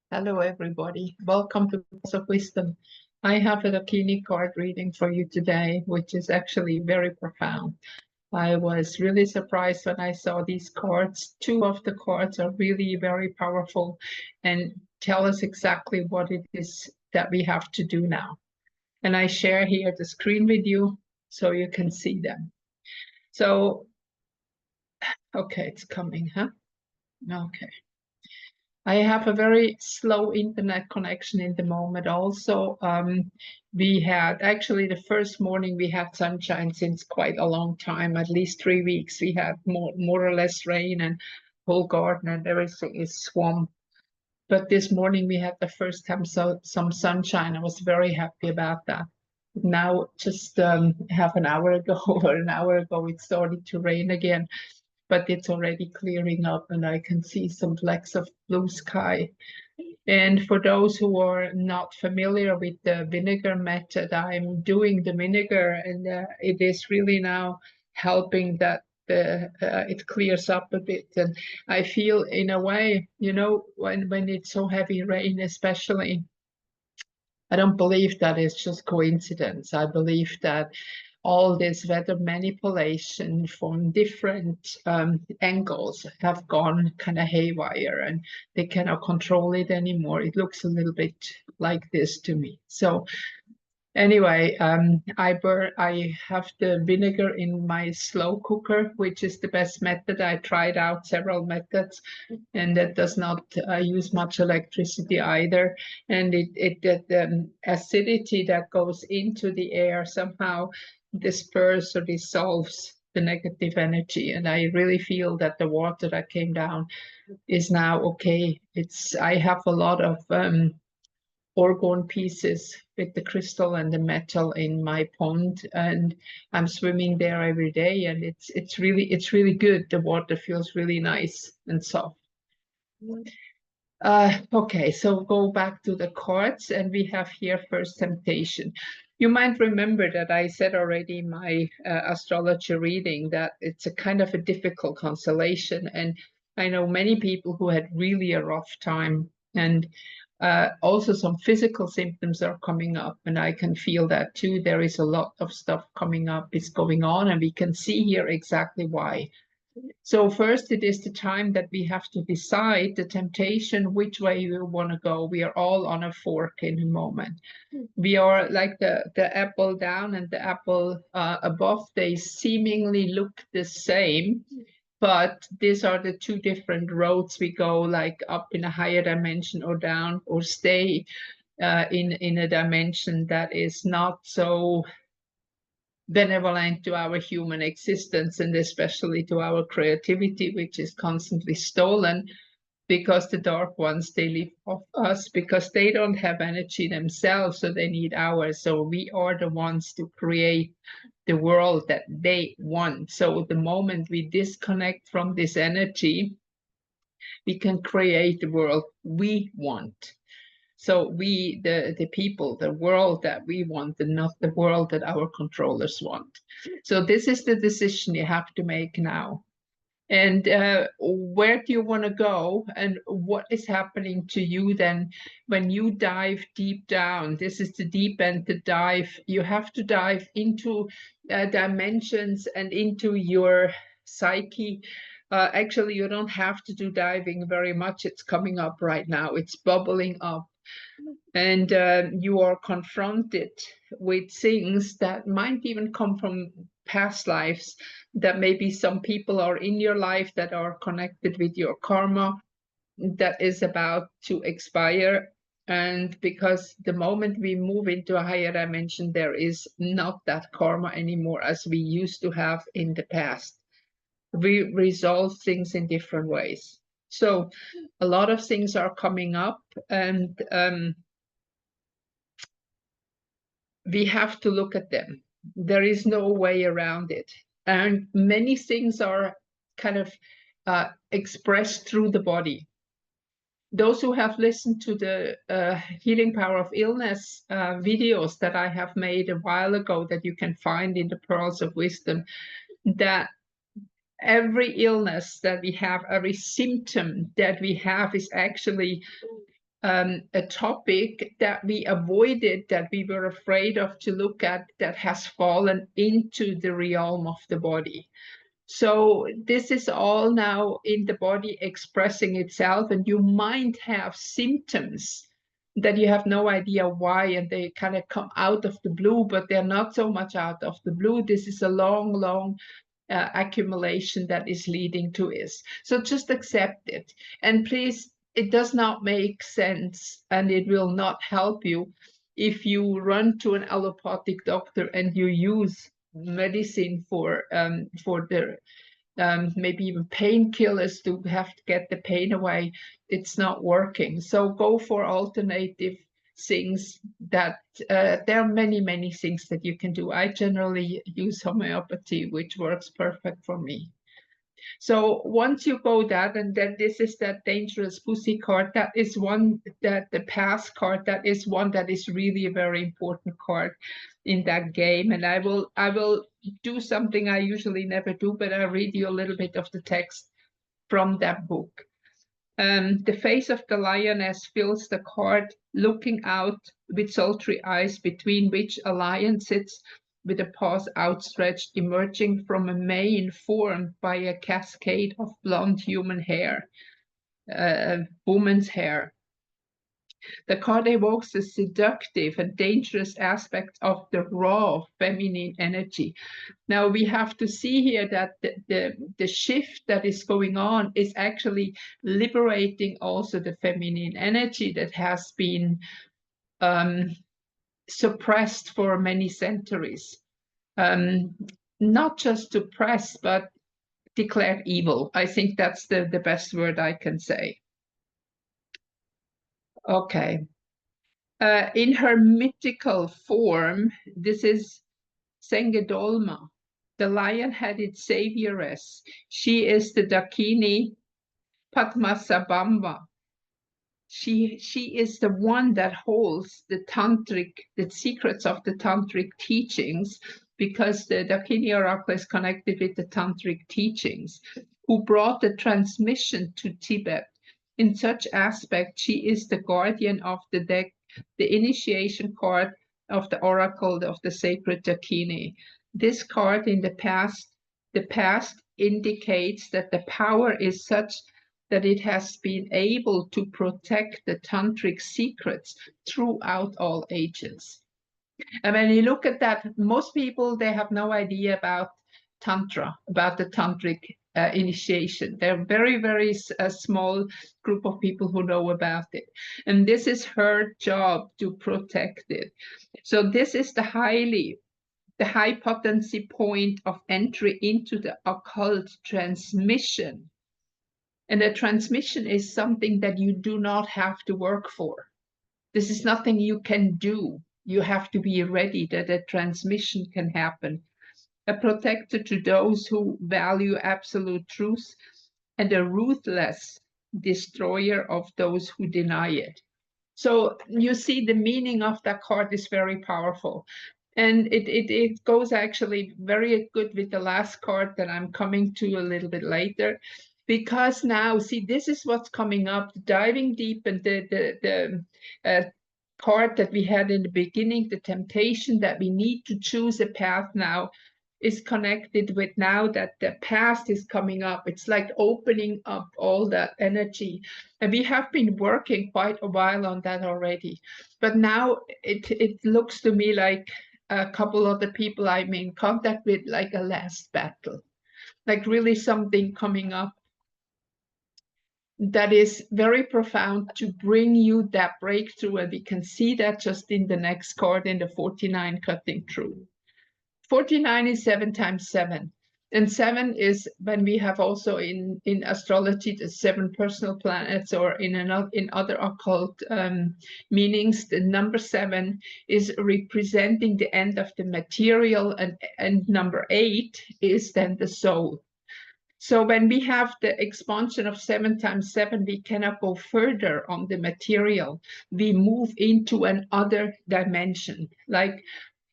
Hello, everybody. Welcome to Pearls of Wisdom. I have a Dakini card reading for you today, which is actually very profound. I was really surprised when I saw these cards. Two of the cards are really very powerful and tell us exactly what it is that we have to do now. And I share here the screen with you so you can see them. So, okay, it's coming, huh? Okay. I have a very slow internet connection in the moment also. We had actually the first morning we had sunshine since quite a long time, at least 3 weeks. We had more or less rain and whole garden and everything is swamped. But this morning we had the first time some sunshine. I was very happy about that. Now, just half an hour ago or an hour ago, it started to rain again, but it's already clearing up and I can see some flecks of blue sky. And for those who are not familiar with the vinegar method, I'm doing the vinegar and it is really now helping that it clears up a bit. And I feel in a way, when it's so heavy rain, especially, I don't believe that it's just coincidence. I believe that all this weather manipulation from different angles have gone kind of haywire and they cannot control it anymore. It looks a little bit like this to me. So anyway, I have the vinegar in my slow cooker, which is the best method. I tried out several methods, and that does not use much electricity either. And the acidity that goes into the air somehow disperses or dissolves the negative energy. And I really feel that the water that came down is now okay. I have a lot of orgone pieces with the crystal and the metal in my pond, and I'm swimming there every day, and it's really good. The water feels really nice and soft. Okay, so go back to the cards, and we have here first temptation. You might remember that I said already in my astrology reading that it's a kind of a difficult constellation, and I know many people who had really a rough time, and also some physical symptoms are coming up, and I can feel that too. There is a lot of stuff coming up, is going on, and we can see here exactly why. So first, it is the time that we have to decide the temptation, which way we want to go. We are all on a fork in a moment. We are like the apple down and the apple above. They seemingly look the same, but these are the two different roads we go, like up in a higher dimension or down, or stay in a dimension that is not so benevolent to our human existence, and especially to our creativity, which is constantly stolen because the dark ones, they live off us because they don't have energy themselves, so they need ours. So we are the ones to create the world that they want. So the moment we disconnect from this energy, we can create the world we want. So we, the people, the world that we want, and not the world that our controllers want. So this is the decision you have to make now. And where do you want to go, and what is happening to you then when you dive deep down? This is the deep end, the dive. You have to dive into dimensions and into your psyche. Actually, you don't have to do diving very much. It's coming up right now. It's bubbling up. And you are confronted with things that might even come from past lives, that maybe some people are in your life that are connected with your karma that is about to expire. And because the moment we move into a higher dimension, there is not that karma anymore as we used to have in the past. We resolve things in different ways. So a lot of things are coming up, and we have to look at them. There is no way around it. And many things are kind of expressed through the body. Those who have listened to the Healing Power of Illness videos that I have made a while ago, that you can find in the Pearls of Wisdom, that every illness that we have, every symptom that we have is actually a topic that we avoided, that we were afraid of to look at, that has fallen into the realm of the body. So this is all now in the body expressing itself, and you might have symptoms that you have no idea why, and they kind of come out of the blue, but they're not so much out of the blue. This is a long accumulation that is leading to this. So just accept it. And please, it does not make sense, and it will not help you if you run to an allopathic doctor and you use medicine for the maybe even painkillers to have to get the pain away. It's not working. So go for alternative things that there are many things that you can do. I generally use homeopathy, which works perfect for me. So once you go that, and then this is that dangerous pussy card, that is one, that the pass card, that is one that is really a very important card in that game. And I will do something I usually never do, but I'll read you a little bit of the text from that book. The face of the lioness fills the card, looking out with sultry eyes, between which a lion sits with a paws outstretched, emerging from a mane formed by a cascade of blonde human hair, woman's hair. The card evokes the seductive and dangerous aspect of the raw feminine energy. Now we have to see here that the shift that is going on is actually liberating also the feminine energy that has been suppressed for many centuries. Not just suppressed, but declared evil. I think that's the best word I can say. Okay. In her mythical form, this is Sengedolma, the lion-headed savioress. She is the Dakini Padmasambhava. She is the one that holds the secrets of the tantric teachings, because the Dakini oracle is connected with the tantric teachings, who brought the transmission to Tibet. In such aspect, she is the guardian of the deck, the initiation card of the oracle of the sacred Dakini. This card in the past indicates that the power is such that it has been able to protect the tantric secrets throughout all ages. And when you look at that, most people, they have no idea about Tantra, about the tantric initiation. They're very small group of people who know about it. And this is her job, to protect it. So this is the high potency point of entry into the occult transmission. And the transmission is something that you do not have to work for. This is nothing you can do. You have to be ready that a transmission can happen. A protector to those who value absolute truth, and a ruthless destroyer of those who deny it. So you see, the meaning of that card is very powerful. And it goes actually very good with the last card that I'm coming to a little bit later. Because now, see, this is what's coming up, diving deep, and the part that we had in the beginning, the temptation that we need to choose a path now, is connected with now that the past is coming up. It's like opening up all that energy. And we have been working quite a while on that already. But now it looks to me like a couple of the people I'm in contact with, like a last battle, like really something coming up that is very profound to bring you that breakthrough. And we can see that just in the next card, in the 49 cutting through. 49 is 7 times 7. And 7 is when we have also in astrology the 7 personal planets, or in other occult meanings, the number 7 is representing the end of the material, and number 8 is then the soul. So when we have the expansion of 7 times 7, we cannot go further on the material. We move into another dimension. Like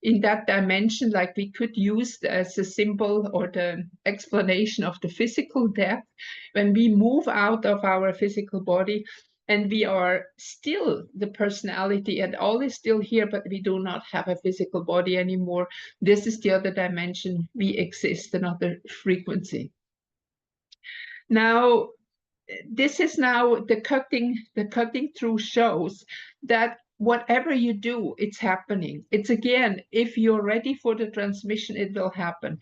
in that dimension, like we could use as a symbol or the explanation of the physical death. When we move out of our physical body, And we are still the personality, and all is still here, but we do not have a physical body anymore. This is the other dimension. We exist, another frequency. Now, this is now the cutting through shows that whatever you do, it's happening. It's again, if you're ready for the transmission, it will happen.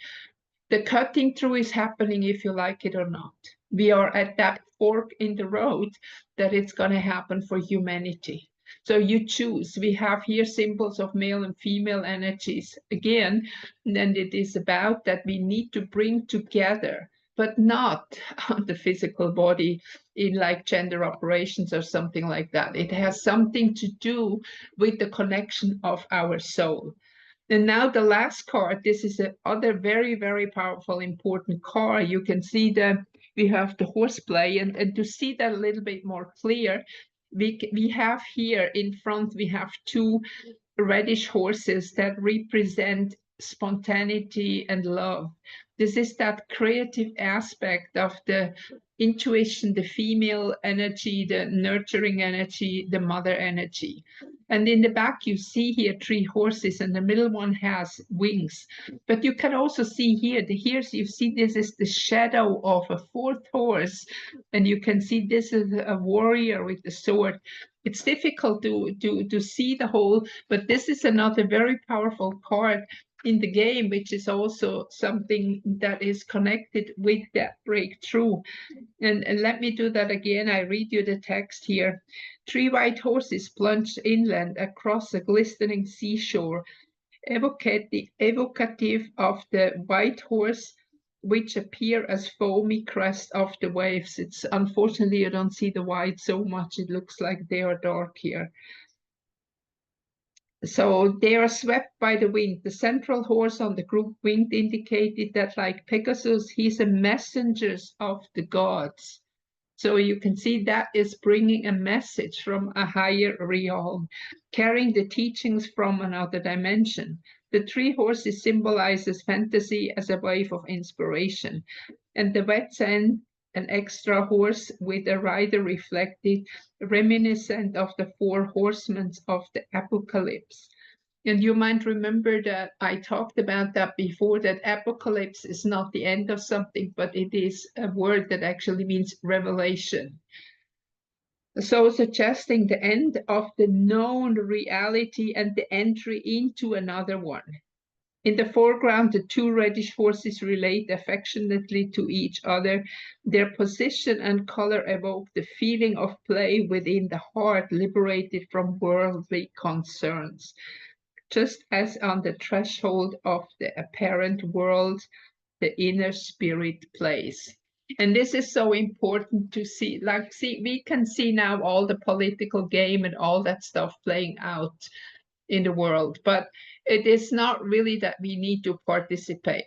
The cutting through is happening if you like it or not. We are at that fork in the road that it's going to happen for humanity. So you choose. We have here symbols of male and female energies again, and it is about that we need to bring together, but not on the physical body in like gender operations or something like that. It has something to do with the connection of our soul. And now the last card, this is another very, very powerful, important card. You can see that we have the horseplay, and to see that a little bit more clear, we have here in front, we have two reddish horses that represent spontaneity and love. This is that creative aspect of the intuition, the female energy, the nurturing energy, the mother energy. And in the back, you see here 3 horses, and the middle one has wings. But you can also see here, you see this is the shadow of a 4th horse. And you can see this is a warrior with the sword. It's difficult to see the whole, but this is another very powerful card in the game, which is also something that is connected with that breakthrough. And let me do that again. I read you the text here. 3 white horses plunged inland across a glistening seashore, evocative of the white horse, which appear as foamy crest of the waves. It's unfortunately you don't see the white so much. It looks like they are dark here. So they are swept by the wind. The central horse on the group winged indicated that, like Pegasus, he's a messenger of the gods. So you can see that is bringing a message from a higher realm, carrying the teachings from another dimension. The 3 horses symbolizes fantasy as a wave of inspiration, and the wet sand, an extra horse with a rider, reflected reminiscent of the 4 horsemen of the apocalypse. And you might remember that I talked about that before, that apocalypse is not the end of something, but it is a word that actually means revelation. So suggesting the end of the known reality and the entry into another one. In the foreground, the 2 reddish horses relate affectionately to each other. Their position and color evoke the feeling of play within the heart, liberated from worldly concerns. Just as on the threshold of the apparent world, the inner spirit plays. And this is so important to see. Like, we can see now all the political game and all that stuff playing out in the world, but it is not really that we need to participate.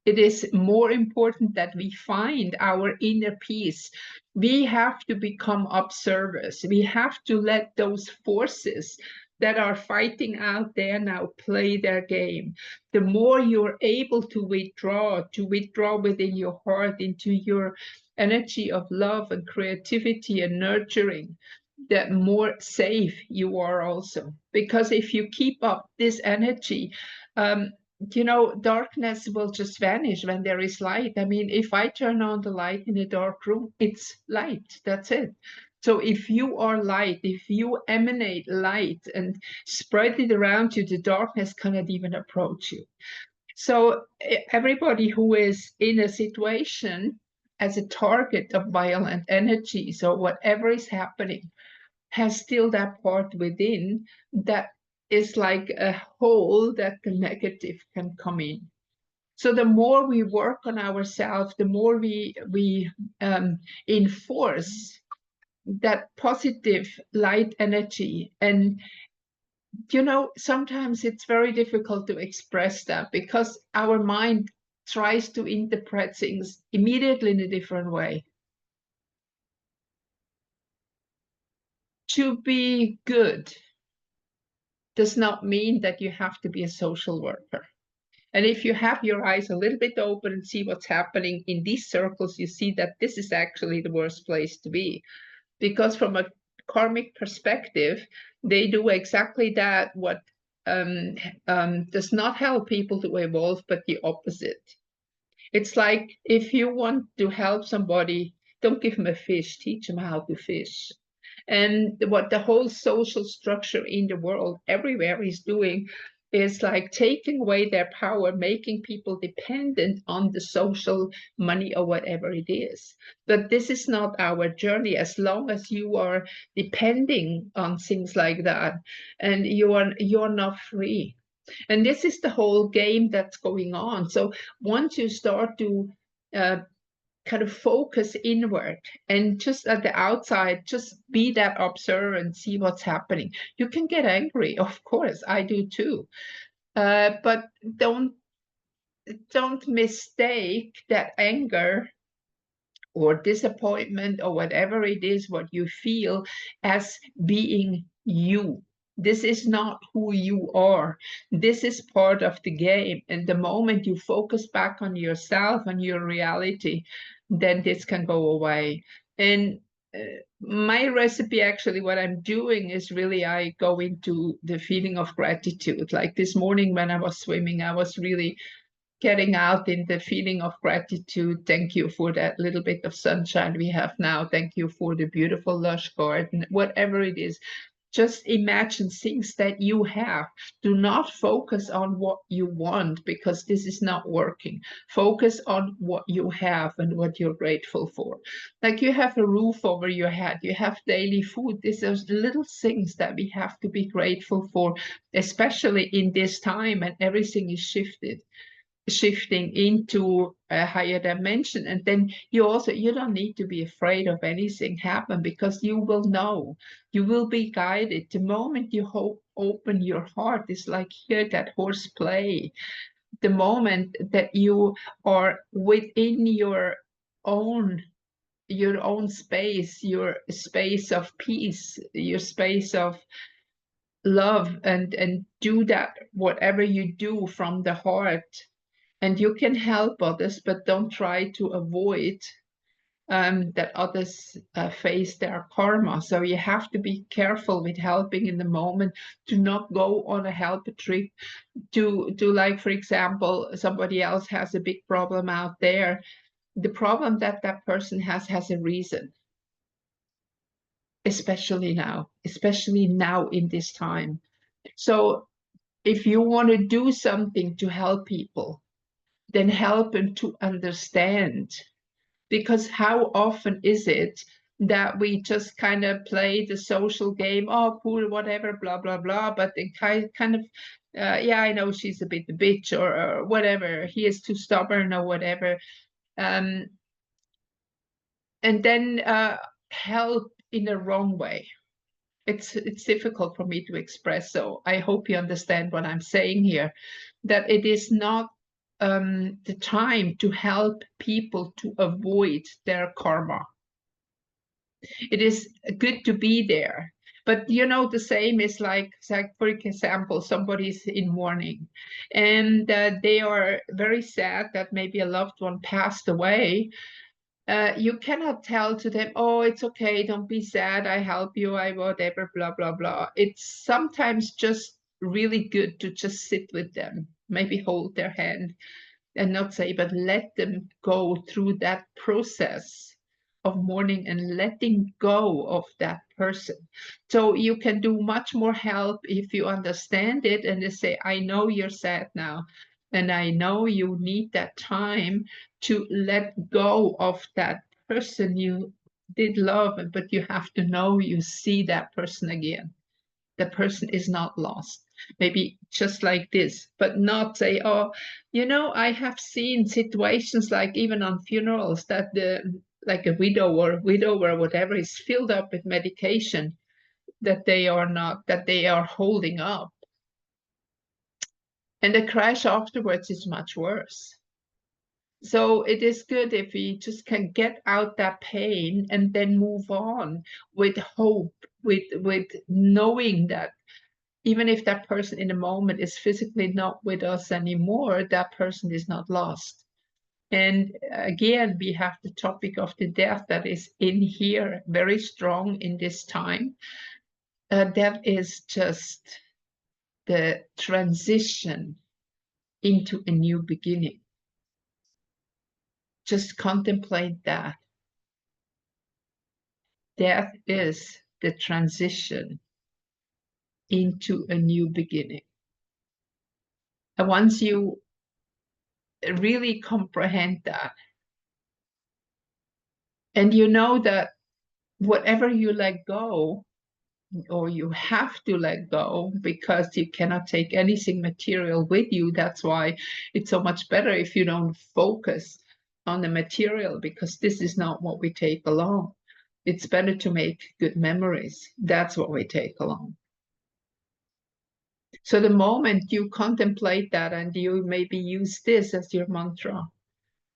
It is more important that we find our inner peace. We have to become observers. We have to let those forces that are fighting out there now play their game. The more you're able to withdraw within your heart into your energy of love and creativity and nurturing, the more safe you are also. Because if you keep up this energy, darkness will just vanish when there is light. I mean, if I turn on the light in a dark room, it's light, that's it. So if you are light, if you emanate light and spread it around you, the darkness cannot even approach you. So everybody who is in a situation as a target of violent energies or whatever is happening has still that part within that is like a hole that the negative can come in. So the more we work on ourselves, the more we enforce that positive light energy. And sometimes it's very difficult to express that because our mind tries to interpret things immediately in a different way. To be good does not mean that you have to be a social worker. And if you have your eyes a little bit open and see what's happening in these circles, you see that this is actually the worst place to be. because from a karmic perspective, they do exactly that, what does not help people to evolve, but the opposite. It's like if you want to help somebody, don't give them a fish, teach them how to fish. And what the whole social structure in the world everywhere is doing is like taking away their power, making people dependent on the social money or whatever it is. But this is not our journey. As long as you are depending on things like that, and you're not free. And this is the whole game that's going on. So once you start to uh, kind of focus inward and just at the outside, just be that observer and see what's happening. You can get angry, of course, I do too. But don't mistake that anger or disappointment or whatever it is what you feel as being you. This is not who you are. This is part of the game. And the moment you focus back on yourself and your reality, then this can go away. And my recipe, actually, what I'm doing is really I go into the feeling of gratitude. Like this morning when I was swimming, I was really getting out in the feeling of gratitude. Thank you for that little bit of sunshine we have now. Thank you for the beautiful lush garden, whatever it is. Just imagine things that you have. Do not focus on what you want, because this is not working. Focus on what you have and what you're grateful for. Like you have a roof over your head, you have daily food. These are little things that we have to be grateful for, especially in this time and everything is shifting into a higher dimension. And then you don't need to be afraid of anything happen, because you will know, you will be guided. The moment you open your heart, it's like hear that horse play. The moment that you are within own your own space, your space of peace, your space of love, and do that whatever you do from the heart. And you can help others, but don't try to avoid that others face their karma. So you have to be careful with helping in the moment, to not go on a help trip, to like, for example, somebody else has a big problem out there. The problem that that person has a reason, especially now in this time. So if you want to do something to help people, then help them to understand. Because how often is it that we just kind of play the social game, oh, cool, whatever, blah, blah, blah, but then kind of, yeah, I know she's a bit a bitch, or whatever, he is too stubborn or whatever. And then help in the wrong way. It's difficult for me to express, so I hope you understand what I'm saying here, that it is not the time to help people to avoid their karma. It is good to be there, but the same is like for example, somebody's in mourning, and they are very sad that maybe a loved one passed away. You cannot tell to them, oh, it's okay, don't be sad, I help you, I whatever, blah, blah, blah. It's sometimes just really good to just sit with them, maybe hold their hand and not say, but let them go through that process of mourning and letting go of that person. So you can do much more help if you understand it and they say, I know you're sad now, and I know you need that time to let go of that person you did love, but you have to know you see that person again. The person is not lost. Maybe just like this, but not say, oh, I have seen situations like even on funerals that like a widow or whatever is filled up with medication that they are holding up. And the crash afterwards is much worse. So it is good if we just can get out that pain and then move on with hope, with knowing that even if that person in the moment is physically not with us anymore, that person is not lost. And again, we have the topic of the death that is in here, very strong in this time. That is just the transition into a new beginning. Just contemplate that. Death is the transition into a new beginning. And once you really comprehend that, and you know that whatever you let go, or you have to let go because you cannot take anything material with you. That's why it's so much better if you don't focus on the material, because this is not what we take along. It's better to make good memories. That's what we take along. So the moment you contemplate that, and you maybe use this as your mantra,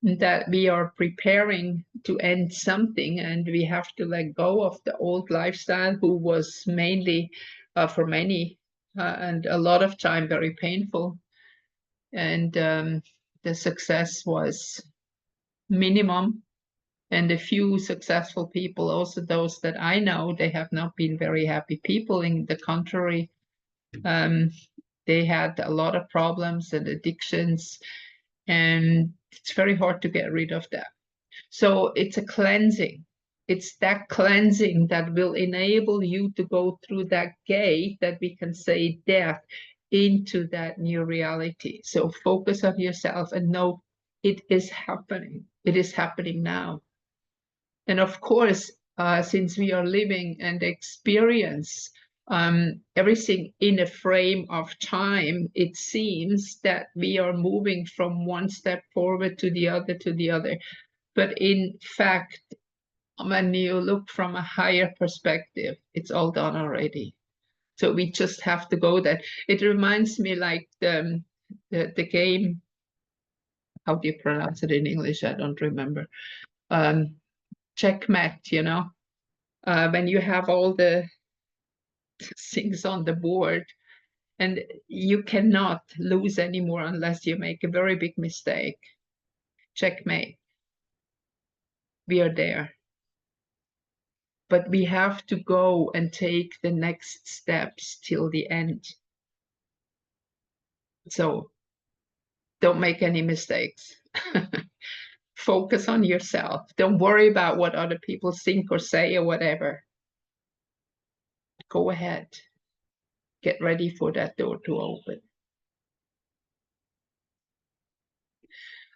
that we are preparing to end something, and we have to let go of the old lifestyle, who was mainly for many and a lot of time very painful, and the success was minimum, and a few successful people, also those that I know, they have not been very happy people. In the contrary, they had a lot of problems and addictions, and it's very hard to get rid of that. So it's a cleansing. It's that cleansing that will enable you to go through that gate, that we can say death, into that new reality. So focus on yourself and know it is happening. It is happening now. And of course, since we are living and experience everything in a frame of time, it seems that we are moving from one step forward to the other, to the other. But in fact, when you look from a higher perspective, it's all done already. So we just have to go there. It reminds me like the game, how do you pronounce it in English? I don't remember. Checkmate, you know, when you have all the things on the board, and you cannot lose anymore unless you make a very big mistake. Checkmate. We are there. But we have to go and take the next steps till the end. So don't make any mistakes. Focus on yourself. Don't worry about what other people think or say or whatever. Go ahead. Get ready for that door to open.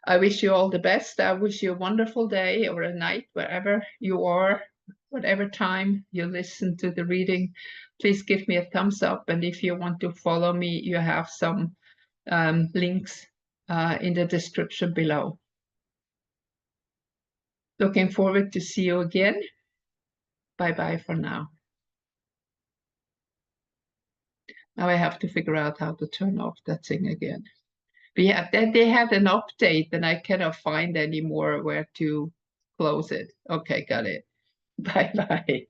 I wish you all the best. I wish you a wonderful day or a night, wherever you are, whatever time you listen to the reading. Please give me a thumbs up. And if you want to follow me, you have some links in the description below. Looking forward to see you again. Bye-bye for now. Now I have to figure out how to turn off that thing again. They had an update, and I cannot find anymore where to close it. Okay, got it. Bye-bye.